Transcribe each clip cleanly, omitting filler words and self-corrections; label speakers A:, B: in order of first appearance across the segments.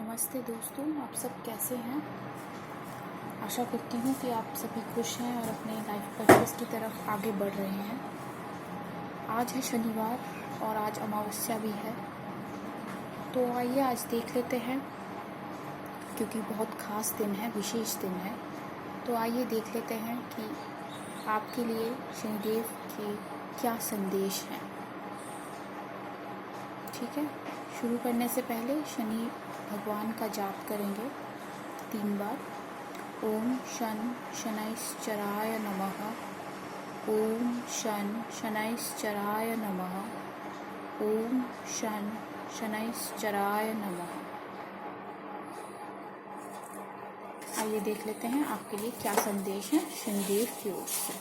A: नमस्ते दोस्तों, आप सब कैसे हैं। आशा करती हूँ कि आप सभी खुश हैं और अपने लाइफ पर्पस की तरफ आगे बढ़ रहे हैं। आज है शनिवार और आज अमावस्या भी है, तो आइए आज देख लेते हैं, क्योंकि बहुत ख़ास दिन है, विशेष दिन है। तो आइए देख लेते हैं कि आपके लिए शनिदेव के क्या संदेश हैं। ठीक है, शुरू करने से पहले शनि भगवान का जाप करेंगे 3 बार। ओम शन शनैश्चराय नमः। ओम शन शनैश्चराय नमः। ओम शन शनैश्चराय नमः। आइए देख लेते हैं आपके लिए क्या संदेश है शनिदेव की ओर से।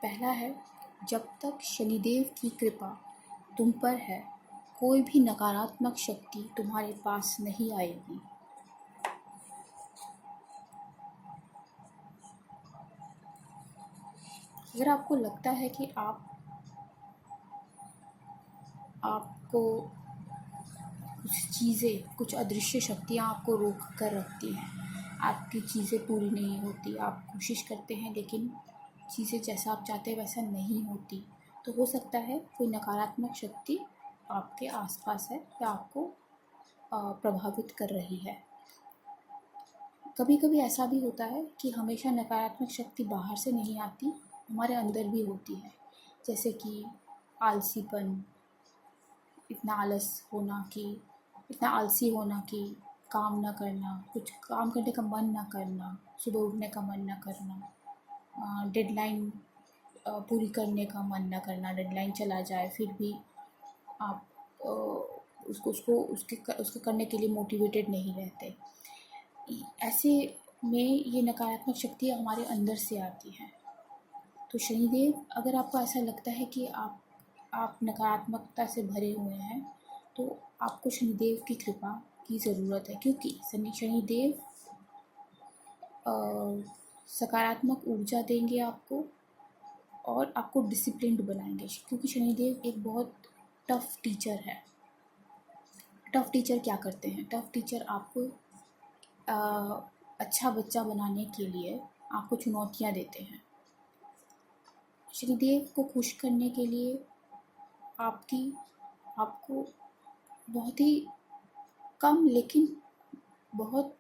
A: पहला है, जब तक शनिदेव की कृपा तुम पर है, कोई भी नकारात्मक शक्ति तुम्हारे पास नहीं आएगी। अगर आपको लगता है कि आपको कुछ चीज़ें, कुछ अदृश्य शक्तियाँ आपको रोक कर रखती हैं, आपकी चीज़ें पूरी नहीं होती, आप कोशिश करते हैं लेकिन चीज़ें जैसा आप चाहते हैं वैसा नहीं होती, तो हो सकता है कोई नकारात्मक शक्ति आपके आसपास है या आपको प्रभावित कर रही है। कभी कभी ऐसा भी होता है कि हमेशा नकारात्मक शक्ति बाहर से नहीं आती, हमारे अंदर भी होती है। जैसे कि आलसीपन, इतना आलसी होना कि काम ना करना, कुछ काम करने का मन ना करना, सुबह उठने का मन ना करना, डेडलाइन पूरी करने का मन ना करना, डेडलाइन चला जाए फिर भी आप उसके करने के लिए मोटिवेटेड नहीं रहते। ऐसे में ये नकारात्मक शक्तियाँ हमारे अंदर से आती हैं। तो शनिदेव, अगर आपको ऐसा लगता है कि आप नकारात्मकता से भरे हुए हैं, तो आपको शनिदेव की कृपा की ज़रूरत है, क्योंकि शनिदेव सकारात्मक ऊर्जा देंगे आपको और आपको डिसिप्लिन्ड बनाएंगे, क्योंकि शनिदेव एक बहुत टफ़ टीचर है। टफ़ टीचर क्या करते हैं? टफ़ टीचर आपको अच्छा बच्चा बनाने के लिए आपको चुनौतियाँ देते हैं। शनिदेव को खुश करने के लिए आपको बहुत ही कम लेकिन बहुत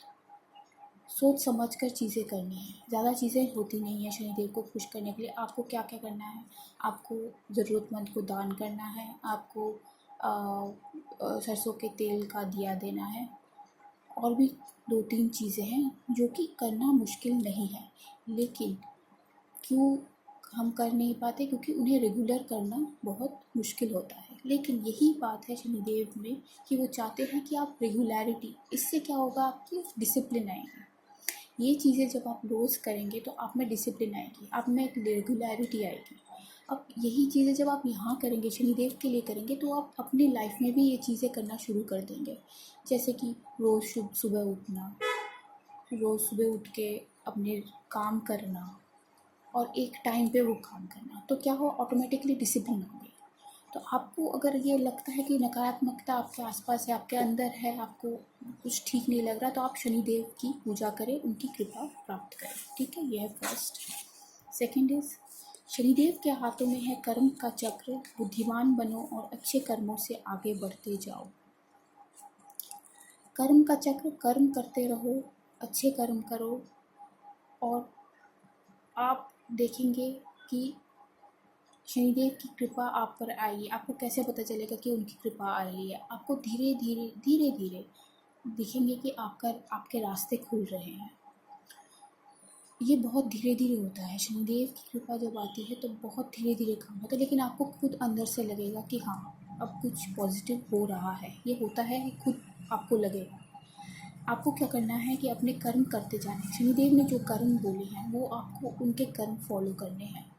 A: सोच समझ कर चीज़ें करनी है। ज़्यादा चीज़ें होती नहीं है शनिदेव को खुश करने के लिए। आपको क्या क्या करना है? आपको ज़रूरतमंद को दान करना है, आपको सरसों के तेल का दिया देना है, और भी 2-3 चीज़ें हैं जो कि करना मुश्किल नहीं है, लेकिन क्यों हम कर नहीं पाते? क्योंकि उन्हें रेगुलर करना बहुत मुश्किल होता है। लेकिन यही बात है शनिदेव में कि वो चाहते हैं कि आप रेगुलरिटी, इससे क्या होगा, आपकी डिसिप्लिन आएगी। ये चीज़ें जब आप रोज़ करेंगे तो आप में डिसिप्लिन आएगी, आप में एक रेगुलरिटी आएगी। अब यही चीज़ें जब आप यहाँ करेंगे, शनिदेव के लिए करेंगे, तो आप अपनी लाइफ में भी ये चीज़ें करना शुरू कर देंगे। जैसे कि रोज़ सुबह उठना, रोज़ सुबह उठ के अपने काम करना और एक टाइम पे वो काम करना, तो क्या हो, ऑटोमेटिकली डिसिप्लिन हो गई। तो आपको अगर ये लगता है कि नकारात्मकता आपके आसपास है, आपके अंदर है, आपको कुछ ठीक नहीं लग रहा, तो आप शनिदेव की पूजा करें, उनकी कृपा प्राप्त करें। ठीक है, ये है फर्स्ट। सेकंड इज, शनिदेव के हाथों में है कर्म का चक्र। बुद्धिमान बनो और अच्छे कर्मों से आगे बढ़ते जाओ। कर्म का चक्र, कर्म करते रहो, अच्छे कर्म करो, और आप देखेंगे कि शनिदेव की कृपा आप पर आई। आपको कैसे पता चलेगा कि उनकी कृपा आ रही है? आपको धीरे धीरे दिखेंगे कि आपके रास्ते खुल रहे हैं। ये बहुत धीरे धीरे होता है। शनिदेव की कृपा जब आती है तो बहुत धीरे धीरे काम होता है, लेकिन आपको खुद अंदर से लगेगा कि हाँ, अब कुछ पॉजिटिव हो रहा है। ये होता है कि खुद आपको लगेगा। आपको क्या करना है कि अपने कर्म करते जाने। शनिदेव ने जो कर्म बोले हैं वो आपको उनके कर्म फॉलो करने हैं।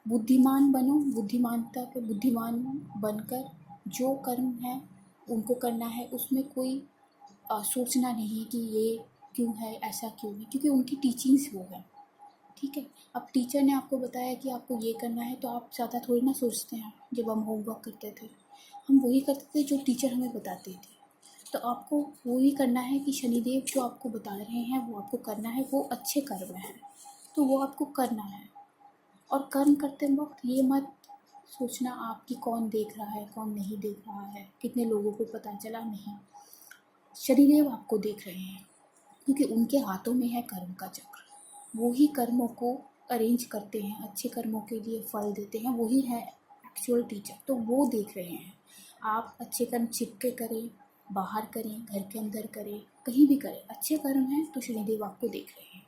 A: बुद्धिमान बनो, बुद्धिमानता पे बुद्धिमान बनकर जो कर्म है उनको करना है, उसमें कोई सोचना नहीं कि ये क्यों है, ऐसा क्यों है, क्योंकि उनकी टीचिंग्स वो है। ठीक है, अब टीचर ने आपको बताया कि आपको ये करना है तो आप ज़्यादा थोड़ी ना सोचते हैं। जब हम होमवर्क करते थे हम वही करते थे जो टीचर हमें बताते थे, तो आपको वही करना है कि शनिदेव जो आपको बता रहे हैं वो आपको करना है, वो अच्छे कर्म है तो वो आपको करना है। और कर्म करते वक्त ये मत सोचना आप कि कौन देख रहा है कौन नहीं देख रहा है, कितने लोगों को पता चला, नहीं। शनिदेव आपको देख रहे हैं क्योंकि उनके हाथों में है कर्म का चक्र। वो ही कर्मों को अरेंज करते हैं, अच्छे कर्मों के लिए फल देते हैं, वही है एक्चुअल टीचर। तो वो देख रहे हैं आप अच्छे कर्म छिप के करें, बाहर करें, घर के अंदर करें, कहीं भी करें, अच्छे कर्म हैं तो शनिदेव आपको देख रहे हैं।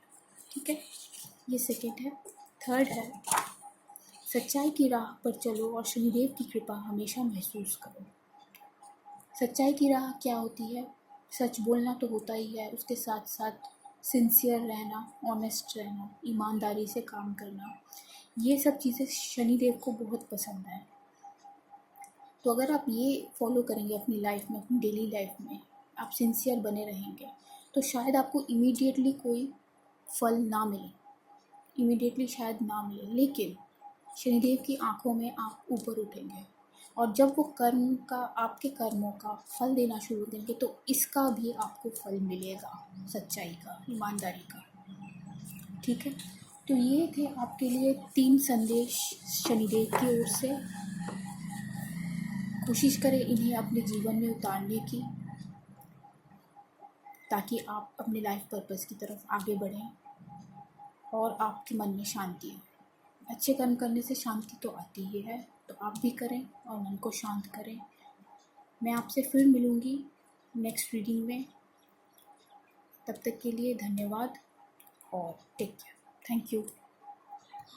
A: ठीक है, ये सेकेंड है। थर्ड है, सच्चाई की राह पर चलो और शनिदेव की कृपा हमेशा महसूस करो। सच्चाई की राह क्या होती है? सच बोलना तो होता ही है, उसके साथ साथ सिंसियर रहना, ऑनेस्ट रहना, ईमानदारी से काम करना, ये सब चीज़ें शनिदेव को बहुत पसंद है। तो अगर आप ये फॉलो करेंगे अपनी लाइफ में, अपनी डेली लाइफ में, आप सिंसियर बने रहेंगे तो शायद आपको इमीडिएटली कोई फल ना मिले, इमीडिएटली शायद ना मिले, लेकिन शनिदेव की आंखों में आप ऊपर उठेंगे और जब वो कर्म का, आपके कर्मों का फल देना शुरू करेंगे तो इसका भी आपको फल मिलेगा, सच्चाई का, ईमानदारी का। ठीक है, तो ये थे आपके लिए 3 संदेश शनिदेव की ओर से। कोशिश करें इन्हें अपने जीवन में उतारने की, ताकि आप अपने लाइफ पर्पस की तरफ आगे बढ़ें और आपके मन में शांति हो। अच्छे कर्म करने से शांति तो आती ही है, तो आप भी करें और मन को शांत करें। मैं आपसे फिर मिलूँगी नेक्स्ट रीडिंग में। तब तक के लिए धन्यवाद और टेक केयर। Thank you.